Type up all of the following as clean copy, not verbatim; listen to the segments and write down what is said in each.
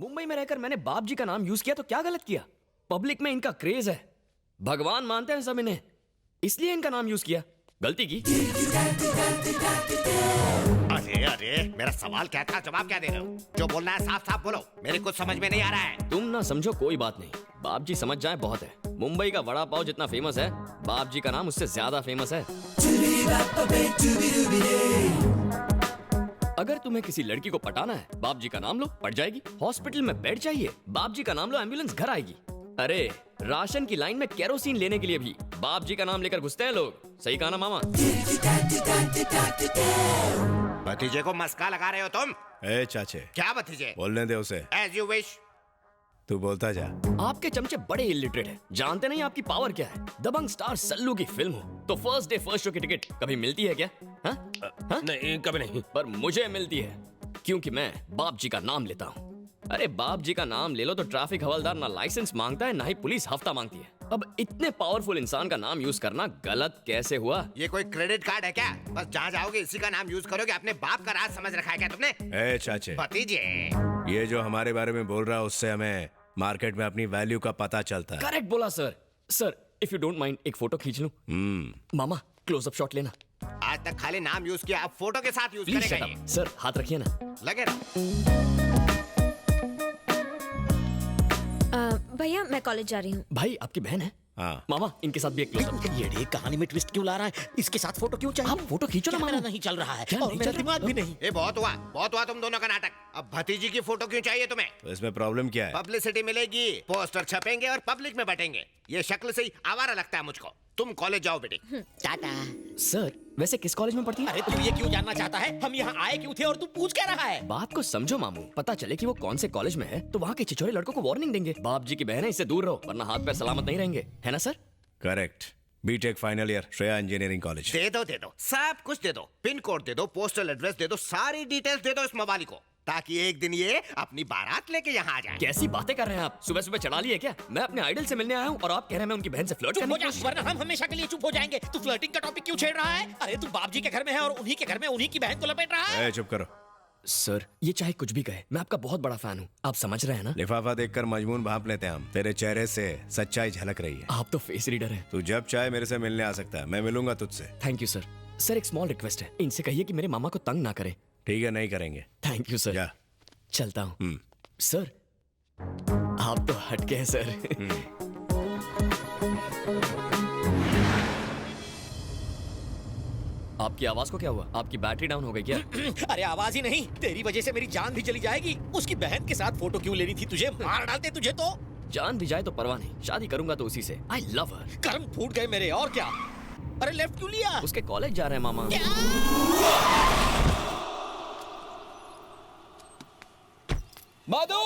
मुंबई में रहकर मैंने बाप जी का नाम यूज किया तो क्या गलत किया? पब्लिक में इनका क्रेज है, भगवान मानते हैं सब इन्हें, इसलिए इनका नाम यूज किया। गलती की। अरे अरे, मेरा सवाल क्या था, जवाब क्या दे रहे हो? जो बोलना है साफ साफ बोलो, मेरे कुछ समझ में नहीं आ रहा है। तुम ना समझो कोई बात नहीं, बाप जी समझ जाए बहुत है। मुंबई का वड़ा पाव जितना फेमस है, बाप जी का नाम उससे ज्यादा फेमस है। अगर तुम्हें किसी लड़की को पटाना है, बाप जी का नाम लो, पट जाएगी। हॉस्पिटल में बेड चाहिए, बाप जी का नाम लो, एम्बुलेंस घर आएगी। अरे राशन की लाइन में केरोसिन लेने के लिए भी बाप जी का नाम लेकर घुसते हैं लोग। सही कहा ना मामा? भतीजे को मस्का लगा रहे हो तुम? ए चाचे, क्या भतीजे? बोलने दे उसे। As you wish. तू बोलता जा। आपके चमचे बड़े इलिटरेट हैं, जानते नहीं आपकी पावर क्या है। दबंग स्टार सल्लू की फिल्म हो तो फर्स्ट डे फर्स्ट शो की टिकट कभी मिलती है क्या? हा? नहीं, कभी नहीं। पर मुझे मिलती है, क्योंकि मैं बाप जी का नाम लेता हूँ। अरे बाप जी का नाम ले लो तो ट्रैफिक हवलदार ना लाइसेंस मांगता है, ना ही पुलिस हफ्ता मांगती है। अब इतने पावरफुल इंसान का नाम यूज करना गलत कैसे हुआ? ये कोई क्रेडिट कार्ड है क्या? बस जहाँ जाओगे इसी का नाम यूज करोगे? अपने बाप का राज समझ रखा है क्या तुमने? ए चाचे, भतीजे, ये जो हमारे बारे में बोल रहा है उससे हमें मार्केट में अपनी वैल्यू का पता चलता है। करेक्ट बोला sir. Sir if you don't mind एक फोटो खींच लूं? मामा क्लोजअप शॉट लेना। आज तक खाली नाम यूज किया, अब फोटो के साथ यूज प्लीज करेगा शट ये। अप। सर हाथ रखिए ना। लगे रहो। भैया मैं कॉलेज जा रही हूँ। भाई आपकी बहन है? हाँ। मामा इनके साथ भी एक क्लोजअप। ये कहानी में ट्विस्ट क्यों ला रहा है? इसके साथ फोटो क्यों चाहिए? आप फोटो खींचो ना कैमरा मामा। नहीं चल रहा है क्या और नहीं मेरा चल रहा? दिमाग भी नहीं। ये बहुत हुआ तुम दोनों का नाटक। अब भतीजी की फोटो क्यों चाहिए तुम्हें? तो इसमें प्रॉब्लम क्या है? पब्लिसिटी मिलेगी, पोस्टर छपेंगे और पब्लिक में बटेंगे। ये शक्ल से ही आवारा लगता है मुझको। तुम कॉलेज जाओ बेटी। टाटा। सर वैसे किस कॉलेज में पढ़ती है? अरे तू ये क्यों जानना चाहता है? हम यहाँ आए क्यों थे और तू पूछ क्या रहा है? बात को समझो मामू, पता चले कि वो कौन से कॉलेज में है तो वहाँ के छिछोरे लड़कों को वार्निंग देंगे। बाप जी की बहन है, इससे दूर रहो वरना हाथ पैर सलामत नहीं रहेंगे, है ना sir? Correct. BTech final year, Shreya engineering college. दे दो सब कुछ दे दो। पिन कोड दे दो, पोस्टल एड्रेस दे दो, सारी डिटेल्स दे दो इस मवाली को, ताकि एक दिन ये अपनी बारात लेके यहाँ आ जाए। कैसी बातें कर रहे हैं आप? सुबह सुबह चढ़ा लिए क्या? मैं अपने आइडल से मिलने आया हूँ और आप कह रहे हैं मैं उनकी बहन से फ्लर्ट चुप करने हो की जा, कोशिश- वरना हम हमेशा के लिए चुप हो जाएंगे। तू फ्लर्टिंग का टॉपिक क्यों छेड़ रहा है? अरे तू बाप जी के घर में है और उन्हीं के घर में उन्हीं की बहन को लपेट रहा है। ए चुप करो। सर ये चाहे कुछ भी कहे, मैं आपका बहुत बड़ा फैन हूँ, आप समझ रहे हैं ना? लिफाफा देखकर मजमून भांप लेते हैं हम। तेरे चेहरे से सच्चाई झलक रही है। आप तो फेस रीडर हैं। तू जब चाहे मेरे से मिलने आ सकता है, मैं मिलूंगा तुझसे। Thank you sir. सर एक स्मॉल रिक्वेस्ट है, इनसे कहिए कि मेरे मामा को तंग ना करें। ठीक है, नहीं करेंगे। Thank you sir. जा। चलता हूँ। सर आप तो हटके हैं सर। आपकी आवाज को क्या हुआ? आपकी बैटरी डाउन हो गई क्या? अरे आवाज ही नहीं, तेरी वजह से मेरी जान भी चली जाएगी। उसकी बहन के साथ फोटो क्यों लेनी थी तुझे? मार डालते तुझे तो। जान भी जाए तो परवाह नहीं, शादी करूंगा तो उसी से। आई लव हर। कर्म फूट गए मेरे, और क्या। अरे लेफ्ट क्यों लिया? उसके कॉलेज जा रहे हैं मामा। मधु!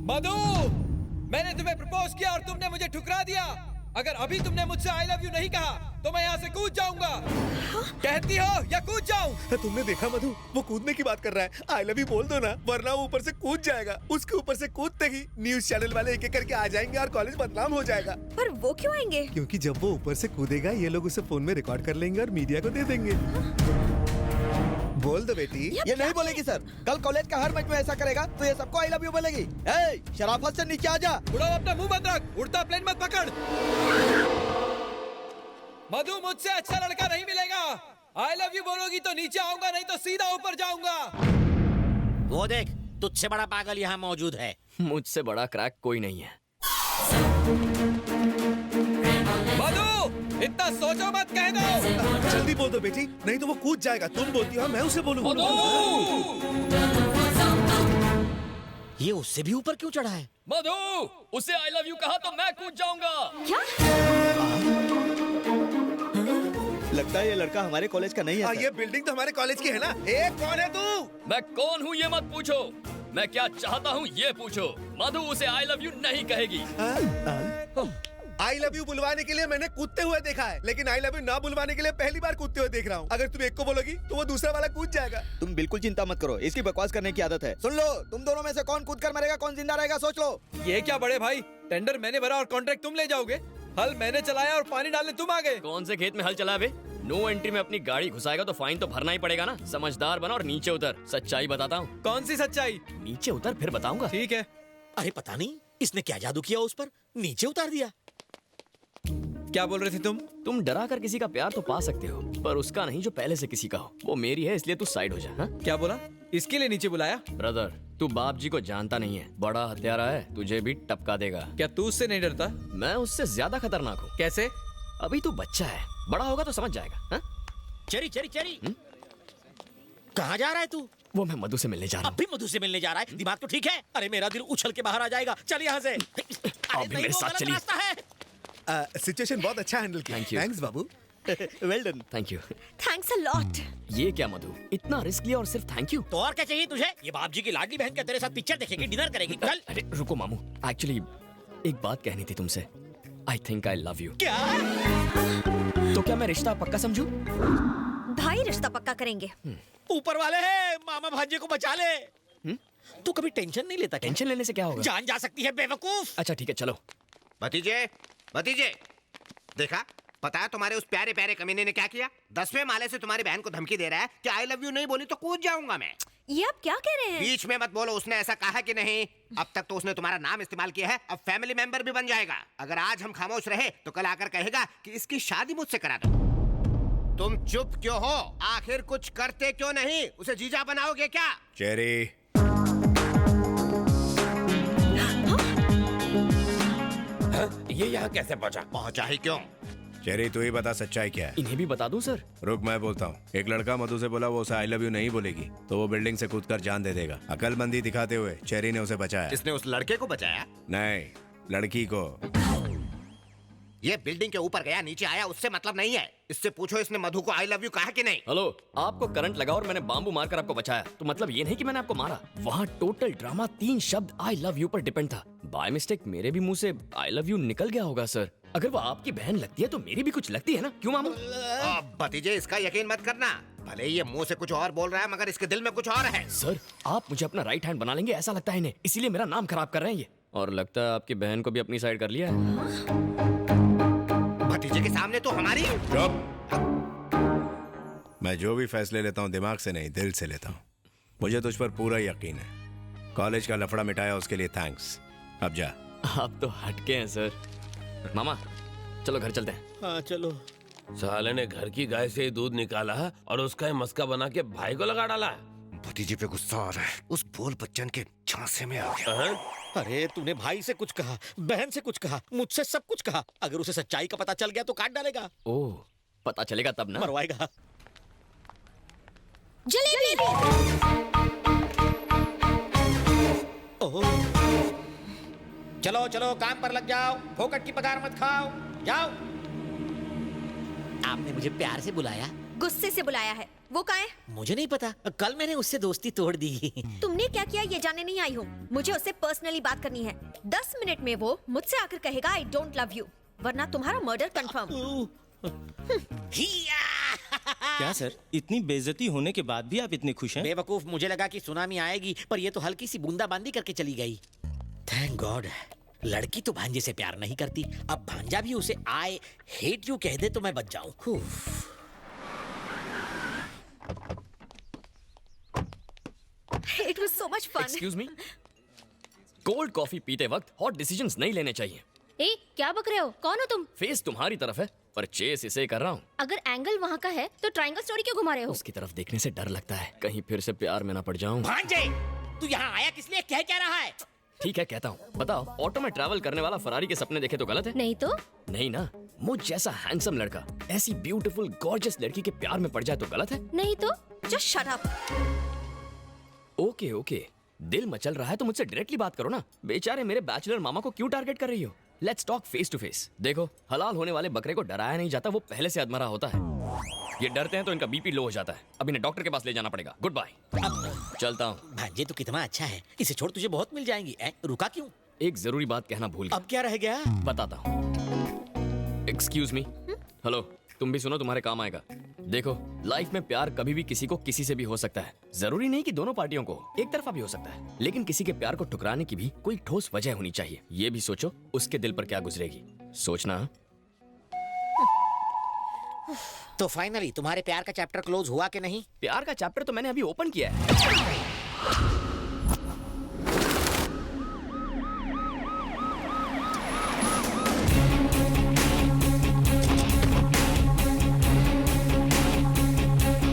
मधु! मैंने तुम्हें प्रपोज किया और तुमने मुझे ठुकरा दिया। अगर अभी तुमने मुझसे आई लव यू नहीं कहा तो मैं यहाँ से कूद जाऊंगा। कहती हो या कूद जाऊं? तुमने देखा मधु, वो कूदने की बात कर रहा है। आई लव यू बोल दो ना, वरना वो ऊपर से कूद जाएगा। उसके ऊपर से कूदते ही न्यूज चैनल वाले एक एक करके आ जाएंगे और कॉलेज बदनाम हो जाएगा। पर वो क्यों आएंगे? क्योंकि जब वो ऊपर से कूदेगा ये लोग उसे फोन में रिकॉर्ड कर लेंगे और मीडिया को दे देंगे। बोल दो बेटी। ये नहीं बोलेगी सर। कल कॉलेज का हर मैच में ऐसा करेगा तो ये सबको आई लव यू बोलेगी। ए, शराफत से नीचे आ जा। उड़ो, अपना मुंह बंद रख, उड़ता प्लेन मत पकड़। मधु मुझसे अच्छा लड़का नहीं मिलेगा। आई लव यू बोलोगी तो नीचे आऊंगा, नहीं तो सीधा ऊपर जाऊंगा। वो देख, तुझसे बड़ा पागल यहाँ मौजूद है। मुझसे बड़ा क्रैक कोई नहीं है। मधु इतना सोचो मत, कह दो। जल्दी बोल दो बेटी, नहीं तो वो कूद जाएगा। तुम बोलती हो मैं उसे बोलूंगा। ये उससे भी ऊपर क्यों चढ़ा है? मधु उसे आई लव यू कहा तो मैं कूद जाऊंगा। क्या? लगता है ये लड़का हमारे कॉलेज का नहीं है सर। ये बिल्डिंग तो हमारे कॉलेज की है ना। ए, कौन है तू? मैं कौन हूँ ये मत पूछो, मैं क्या चाहता हूँ ये पूछो। मधु उसे आई लव यू नहीं कहेगी। आई लव यू बुलवाने के लिए मैंने कूदते हुए देखा है, लेकिन आई लव यू ना बुलवाने के लिए पहली बार कूदते हुए देख रहा हूँ। अगर तुम एक को बोलोगी तो वो दूसरा वाला कूद जाएगा। तुम बिल्कुल चिंता मत करो, इसकी बकवास करने की आदत है। सुन लो, तुम दोनों में से कौन कूद कर मरेगा, कौन जिंदा रहेगा, सोच लो। ये क्या बड़े भाई, टेंडर मैंने भरा और कॉन्ट्रैक्ट तुम ले जाओगे। हल मैंने चलाया और पानी डालने तुम आ गए। कौन से खेत में हल चला बे? नो एंट्री में अपनी गाड़ी घुसाएगा तो फाइन तो भरना ही पड़ेगा ना। समझदार बना और नीचे उतर। सच्चाई बताता हूँ। कौन सी सच्चाई? नीचे उतर फिर बताऊंगा। ठीक है। अरे पता नहीं इसने क्या जादू किया उस पर, नीचे उतार दिया। क्या बोल रहे थे तुम? तुम डरा कर किसी का प्यार तो पा सकते हो, पर उसका नहीं जो पहले से किसी का हो। वो मेरी है, इसलिए तू साइड हो जा। हाँ? क्या बोला? इसके लिए नीचे बुलाया? ब्रदर, तू बाप जी को जानता नहीं है। बड़ा हत्यारा है, तुझे भी टपका देगा। क्या तू उससे नहीं डरता? मैं उससे ज्यादा खतरनाक हूँ। कैसे? अभी तू बच्चा है, बड़ा होगा तो समझ जाएगा। हाँ? चेरी चेरी चेरी, कहाँ जा रहा है तू? वो मैं मधु से मिलने जा रहा अब भी मधु से मिलने जा रहा है? दिमाग तो ठीक है? अरे मेरा दिल उछल के बाहर आ जाएगा। चल यहाँ से। आप भी मेरे साथ चलिए। रास्ता है। सिचुएशन बहुत अच्छा हैंडल किया। Thank you. Thanks Babu. Well done. Thank you. Thanks a lot. ये क्या मधु, इतना रिस्क लिया और सिर्फ थैंक यू? तो और क्या चाहिए तुझे? ये बाप जी की लाडली बहन क्या तेरे साथ पिक्चर देखेगी, डिनर करेगी? चल। अरे रुको मामू, एक्चुअली एक बात कहनी थी तुमसे। I think I love you. क्या? तो क्या मैं रिश्ता पक्का समझूं? भाई रिश्ता पक्का करेंगे। ऊपर वाले हैं, मामा भांजे को बचा ले। तू कभी टेंशन नहीं लेता? टेंशन लेने से क्या होगा? जान जा सकती है बेवकूफ। अच्छा ठीक है, चलो। भतीजे, भतीजे, देखा? पता है तुम्हारे उस प्यारे प्यारे कमीने ने क्या किया? 10वें माले से तुम्हारी बहन को धमकी दे रहा है कि आई लव यू नहीं बोली तो कूद जाऊंगा मैं। ये आप क्या कह रहे हैं? बीच में मत बोलो, उसने ऐसा कहा कि नहीं? अब तक तो उसने तुम्हारा नाम इस्तेमाल किया है, अब फैमिली मेंबर भी बन जाएगा। अगर आज हम खामोश रहे तो कल आकर कहेगा कि इसकी शादी मुझसे करा दो। तुम चुप क्यों हो? आखिर कुछ करते क्यों नहीं? उसे जीजा बनाओगे क्या? चेरी, ये यहाँ कैसे पहुँचा? पहुंचा ही क्यों? चेरी तू ही बता सच्चाई क्या है? इन्हें भी बता दूं सर? रुक, मैं बोलता हूँ। एक लड़का मधु से बोला वो उसे आई लव यू नहीं बोलेगी तो वो बिल्डिंग से कूदकर जान दे देगा। अकलमंदी दिखाते हुए चेरी ने उसे बचाया। इसने उस लड़के को बचाया? नहीं, लड़की को। ये बिल्डिंग के ऊपर गया नीचे आया उससे मतलब नहीं है। इससे पूछो इसने मधु को आई लव यू कहा कि नहीं? हेलो, आपको करंट लगा और मैंने बाम्बू मारकर आपको बचाया, तो मतलब ये नहीं कि मैंने आपको मारा। वहाँ टोटल ड्रामा 3 शब्द आई लव यू पर डिपेंड था। बाय मिस्टेक मेरे भी मुंह से आई लव यू निकल गया होगा सर। अगर वो आपकी बहन लगती है तो मेरी भी कुछ लगती है ना, क्यों मामू? भतीजे इसका यकीन मत करना। भले ही ये मुंह से कुछ और बोल रहा है मगर इसके दिल में कुछ और है। सर, आप मुझे अपना राइट हैंड बना लेंगे ऐसा लगता है इन्हें, इसीलिए मेरा नाम खराब कर रहे हैं ये। और लगता है आपकी बहन को भी अपनी साइड कर लिया है। भतीजे के सामने तो हमारी। चुप। मैं जो भी फैसले लेता हूँ दिमाग से नहीं, दिल से लेता हूँ। मुझे तुझ पर पूरा यकीन है। कॉलेज का लफड़ा मिटाया उसके लिए थैंक्स। अब जा। आप तो हटके हैं सर। मामा चलो घर चलते हैं। हाँ चलो। साले ने घर की गाय से ही दूध निकाला और उसका ही मस्का बना के भाई को लगा डाला। भतीजे पे गुस्सा आ रहा है, उस बोल बच्चन के झांसे में आ गया। अरे तूने भाई से कुछ कहा, बहन से कुछ कहा, मुझसे सब कुछ कहा। अगर उसे सच्चाई का पता चल गया तो काट डालेगा। ओह, पता चलेगा तब ना। मरवाएगा। जलेबी। ओह, चलो चलो काम पर लग जाओ, फोकट की पगार मत खाओ, जाओ। आपने मुझे प्यार से बुलाया? गुस्से से बुलाया है। वो कहाँ है? मुझे नहीं पता, कल मैंने उससे दोस्ती तोड़ दी। तुमने क्या किया ये जानने नहीं आई हूँ। मुझे उससे पर्सनली बात करनी है। 10 मिनट में वो मुझसे आकर कहेगा आई डोंट लव यू, वरना तुम्हारा मर्डर कंफर्म। क्या सर, इतनी बेइज्जती होने के बाद भी आप इतने खुश हैं? बेवकूफ, मुझे लगा कि सुनामी आएगी, पर ये तो हल्की सी बूंदाबांदी करके चली गई। Thank God. लड़की तो भांजे से प्यार नहीं करती, अब भांजा भी उसे आई हेट यू कह दे तो मैं बच जाऊं। It was so much fun. Excuse me, cold coffee पीते वक्त हॉट डिसीजंस नहीं लेने चाहिए। ए, क्या बक रहे हो? कौन हो तुम? फेस तुम्हारी तरफ है पर चेस इसे कर रहा हूँ। अगर एंगल वहाँ का है तो ट्रायंगल स्टोरी क्यों घुमा रहे हो? उसकी तरफ देखने से डर लगता है, कहीं फिर से प्यार में ना पड़ जाऊं। भांजे, तू यहाँ आया किस लिए? कह क्या रहा है? ठीक है कहता हूँ। बताओ, ऑटो में ट्रैवल करने वाला फरारी के सपने देखे तो गलत है? नहीं तो? नहीं ना। मुझ जैसा हैंडसम लड़का ऐसी ब्यूटीफुल गॉर्जियस लड़की के प्यार में पड़ जाए तो गलत है? नहीं तो? Just shut up. Okay okay, दिल मचल रहा है तो मुझसे डायरेक्टली बात करो ना। बेचारे मेरे बैचलर मामा को क्यों टारगेट कर रही हो? Let's talk face to face. देखो, हलाल होने वाले बकरे को डराया नहीं जाता, वो पहले से अधमरा होता है। ये डरते हैं तो इनका बीपी लो हो जाता है। अब इन्हें डॉक्टर के पास ले जाना पड़ेगा। गुड बाय, चलता हूँ। भांजे तो कितना अच्छा है, इसे छोड़ तुझे बहुत मिल जाएंगी। रुका क्यों? एक जरूरी बात कहना भूल गया। अब क्या रह गया? बताता हूँ। Excuse me. हेलो, तुम भी सुनो, तुम्हारे काम आएगा। देखो, लाइफ में प्यार कभी भी किसी को किसी से भी हो सकता है। जरूरी नहीं कि दोनों पार्टियों को, एक तरफा भी हो सकता है। लेकिन किसी के प्यार को ठुकराने की भी कोई ठोस वजह होनी चाहिए। ये भी सोचो उसके दिल पर क्या गुजरेगी। सोचना। तो फाइनली तुम्हारे प्यार का चैप्टर क्लोज हुआ कि नहीं? प्यार का चैप्टर तो मैंने अभी ओपन किया है।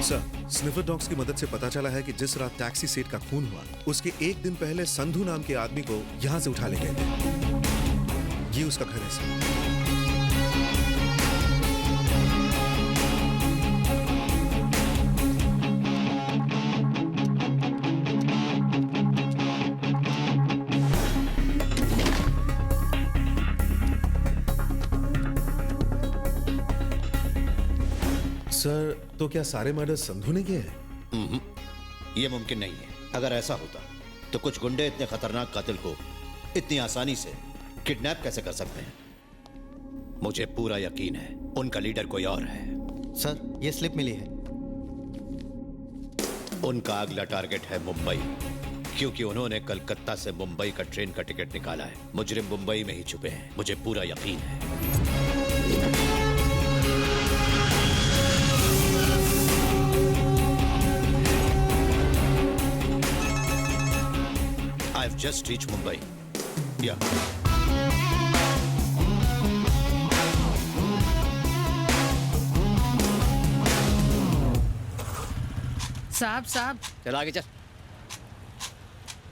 सर, स्निफर डॉग्स की मदद से पता चला है कि जिस रात टैक्सी सेठ का खून हुआ, उसके एक दिन पहले संधू नाम के आदमी को यहाँ से उठा ले गए थे। ये उसका घर है सर। सर, तो क्या सारे मर्डर संधू ने किए हैं? ये मुमकिन नहीं है। अगर ऐसा होता तो कुछ गुंडे इतने खतरनाक कातिल को इतनी आसानी से किडनैप कैसे कर सकते हैं? मुझे पूरा यकीन है उनका लीडर कोई और है। सर, ये स्लिप मिली है। उनका अगला टारगेट है मुंबई, क्योंकि उन्होंने कलकत्ता से मुंबई का ट्रेन का टिकट निकाला है। मुजरिम मुंबई में ही छुपे हैं, मुझे पूरा यकीन है। I've just reached Mumbai. Yeah. साहब चल आगे चल।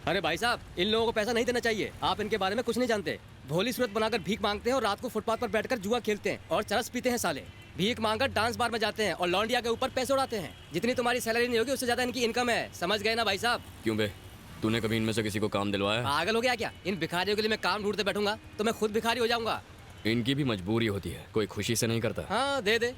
अरे भाई साहब, इन लोगों को पैसा नहीं देना चाहिए। आप इनके बारे में कुछ नहीं जानते। भोली सूरत बनाकर भीख मांगते हैं और रात को फुटपाथ पर बैठकर जुआ खेलते हैं और चरस पीते हैं साले। भीख मांगकर डांस बार में जाते हैं और लौंडिया के ऊपर पैसे उड़ाते हैं। जितनी तुम्हारी सैलरी नहीं होगी उससे ज्यादा इनकी इनकम है। समझ गए ना भाई साहब? क्यों बे, तूने कभी इनमें से किसी को काम दिलवाया? पागल हो गया क्या? इन भिखारियों के लिए मैं काम ढूंढते बैठूंगा तो मैं खुद भिखारी हो जाऊंगा। इनकी भी मजबूरी होती है, कोई खुशी से नहीं करता। हाँ दे दे।